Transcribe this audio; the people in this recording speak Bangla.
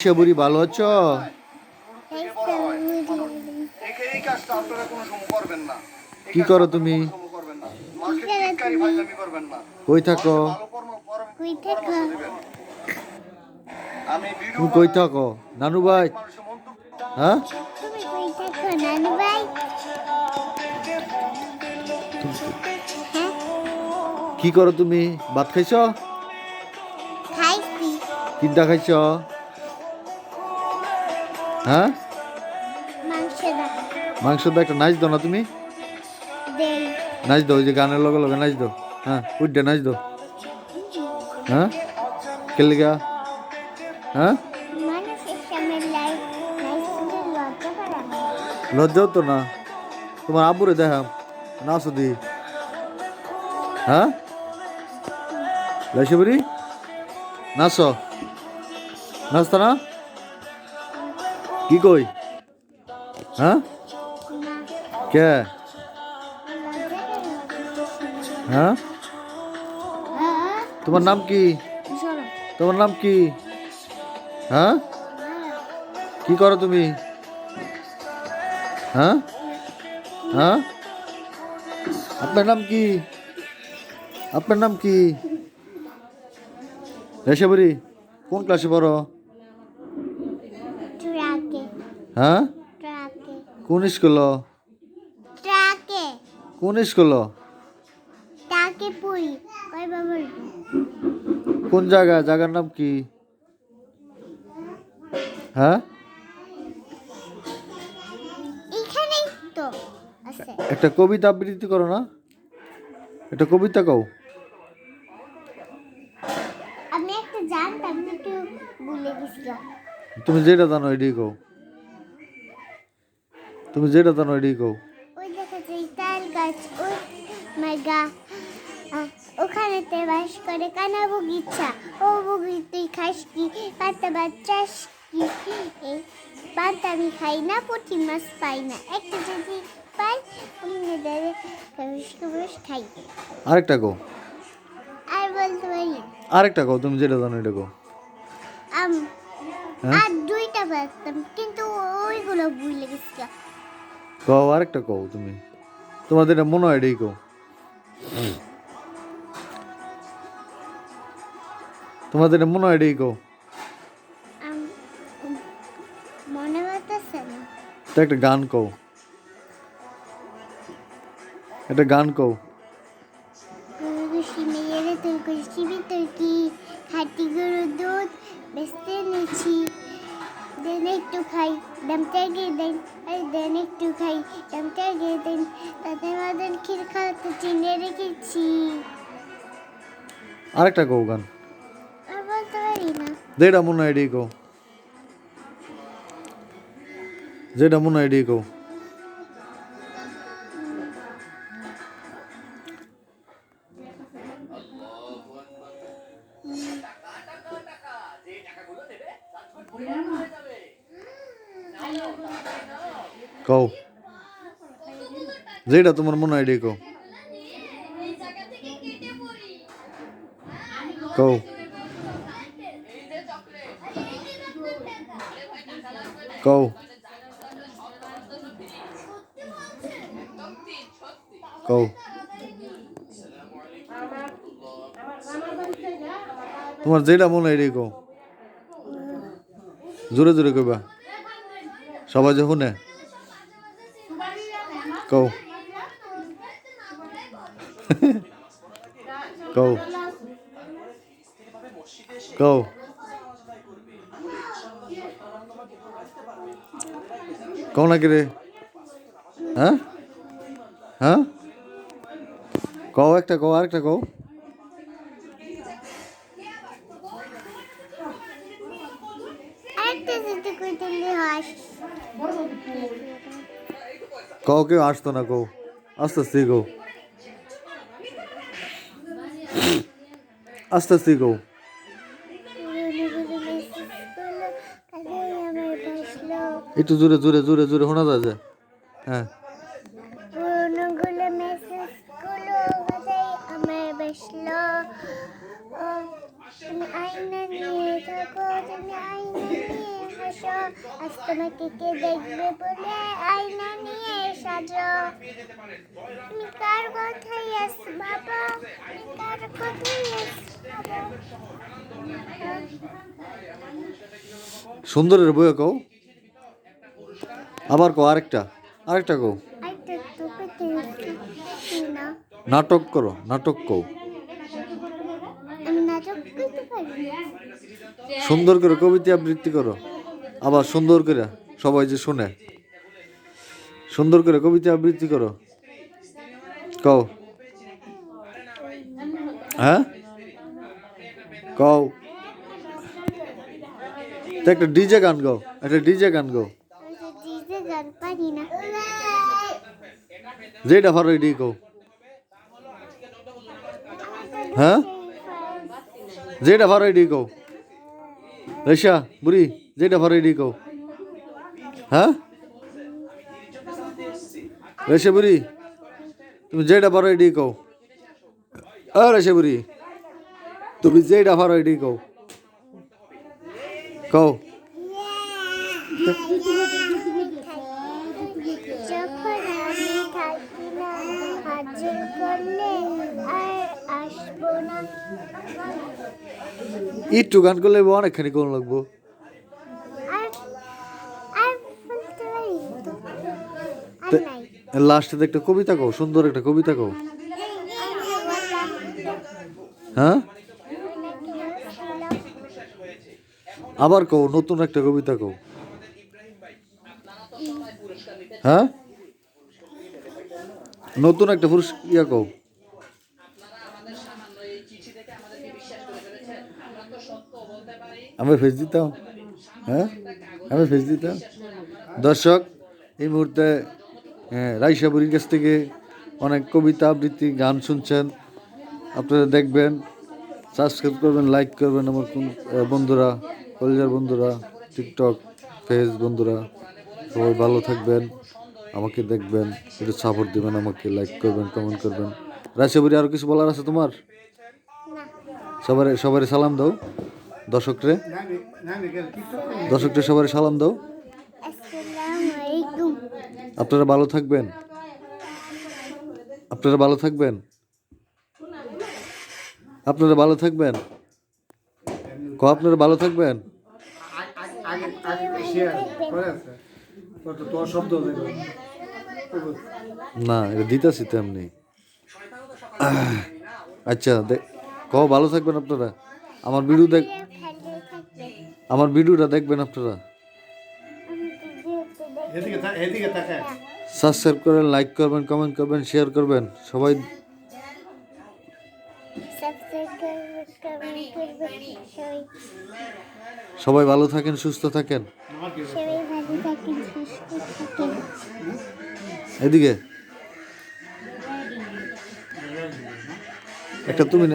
সবুরি ভালো আছো? কি করো তুমি? কই থাকো? তুমি কই থাকো নানু ভাই? হ্যাঁ, কি করো তুমি? ভাত খাইছ? কিনটা খাইছ? হ্যাঁ, মাংস দা একটা নাচ দাও না তুমি? নাচ দাও, ওই যে গানের লগে লগে নাচ দাও। হ্যাঁ, উঠে নাচ দাও। হ্যাঁ, খেলে গা? হ্যাঁ, লজ্জাও তো না। তোমার আব্বুরে দেখাম নাচো দি। হ্যাঁ, লাইসবরি নাচো, নাচতা না? কি কই? হ্যাঁ, কে? হ্যাঁ, তোমার নাম কি? তোমার নাম কি? হ্যাঁ, কি করো তুমি? হ্যাঁ, হ্যাঁ, আপনার নাম কি? আপনার নাম কি? রেশাবরি কোন ক্লাসে পড়ো? হ্যাঁ, কোন স্কুল? কোন স্কুল? কোন জায়গা? জায়গার নাম কি? হ্যাঁ, একটা কবিতা আবৃত্তি করো না? একটা কবিতা কও। আমি একটা জানতাম কিন্তু ভুলে গেছিলাম। তুমি যেটা জানো এটাই কও। তুমি যেটা জানো এটাই কও। ওই দেখা যায় তাল গাছ, ওই মেগা ওখানেতে বাস করে কানা বগিচা। ও বগি তুই খাস কি? পাতা বাচ্চাস কি? পাতা আমি খাই না, পুঁটি মাছ পাই না, একটা যদি পাই অমনি ধরে কবিস কবিস খাই। আরেকটা কও। আর বলতে পারি আরেকটা কও, তুমি যেটা জানো এটা কও। আর দুইটা পারতাম কিন্তু ওইগুলো ভুলে গেছিলাম। কও, আরেকটা কও তুমি। তোমাদের এটা মনে হয় এটাই কও। তোমাদের এটা মনে হয় এটাই কও। মনে হইতেছে না। তো একটা গান কও। একটা গান কও। খাটি গরুর দুধ বেচতে নিচ্ছি, দেন একটু খাই দামটা গিয়ে দেন, আর দেন একটু খাই দামটা গিয়ে দেন, তাতে মাদের ক্ষীর খাওয়াতে চিনে রেখেছি। আরেকটা কও গান। আর বলতে পারি না। যেটা মনে হয় এটাই কও। যেটা মনে হয় এটাই কও। কও, যেটা তোমার মনে হয় এটাই কও। কও, কও, কও। তোমার যেটা মনে হয় এটাই কও। জোরে জোরে কইবা, সবাই যে শুনে। কও। কও, কও। কও না কি রে? হ্যাঁ, হ্যাঁ, কও একটা কও, আরেকটা কও। কও, কেউ আসতো না, কও আস্তে আস্তে কও, আস্তে আস্তে কও। একটু জোরে জোরে জোরে জোরে শোনা যায় যে। হ্যাঁ, পুরোনোগুলো মেসেজগুলো বাজাই আমার বেসলো। তুমি আয়না নিয়ে থাকো, তুমি আয়না নিয়ে আজ তোমাকে কে দেখবে বলে আয়না নিয়ে সাজো। তুমি কার কথাই আছো বাবা, তুমি কার কথাই আছো বাবা। সুন্দরের বইয়া কও, আবার কও, আরেকটা কও। আরেকটা তো পেতে না, নাটক করো, নাটক কও, আমি নাটক করতে পারি না। সুন্দর করে কবিতা আবৃত্তি করো, আবার সুন্দর করে সবাই যে শুনে, সুন্দর করে কবিতা আবৃত্তি করো, কও। হ্যাঁ কও, তো একটা ডিজে গান গাও, একটা ডিজে গান গাও, আমি তো ডিজে গান পারি না। যেটা ভালো এটি কও। হ্যাঁ যেটা ভালো এটি কও, রেশা বুড়ি যেটা ভালো এটি কও। হ্যাঁ রেশা বুড়ি তুমি যেটা পারো এটি কও। রেশা বুড়ি তুমি যেটা পারো এটি কও, কও। যখন আমি থাকি না, হাজির করলে আর আসবো না। একটু গান করলে অনেকখানি কোন লাগবো। আর আর বলতে পারি তো, আর নাই। লাস্টে একটা কবিতা কও, সুন্দর একটা কবিতা কও। হ্যাঁ আবার কও, নতুন একটা কবিতা কও। হ্যাঁ নতুন একটা পুরুষ ইয়া কও। আমি ফেস দিতাম, হ্যাঁ আমি ফেস দিতাম। দর্শক এই মুহূর্তে রাইসা বুড়ির কাছ থেকে অনেক কবিতা আবৃত্তি গান শুনছেন, আপনারা দেখবেন, সাবস্ক্রাইব করবেন, লাইক করবেন আমার বন্ধুরা, কলেজের বন্ধুরা, টিকটক ফেস বন্ধুরা, সবাই ভালো থাকবেন, আমাকে দেখবেন, একটু সাপোর্ট দেবেন, আমাকে লাইক করবেন, কমেন্ট করবেন। রাইসা বুড়ি আরও কিছু বলার আছে তোমার? সবাই সালাম দাও, দর্শকরে সবাই সালাম দাও। আসসালামু আলাইকুম। আপনারা ভালো থাকবেন, আপনারা ভালো থাকবেন, আপনারা ভালো থাকবেন, আপনারা ভালো থাকবেন। না এটা দিতেছি তেমনি। আচ্ছা ভালো থাকবেন আপনারা, আমার ভিডিও আমার ভিডিওটা দেখবেন আপনারা, সাবস্ক্রাইব করেন, লাইক করবেন, কমেন্ট করবেন, শেয়ার করবেন, সবাই সবাই ভালো থাকেন, সুস্থ থাকেন। এদিকে একটা তুমি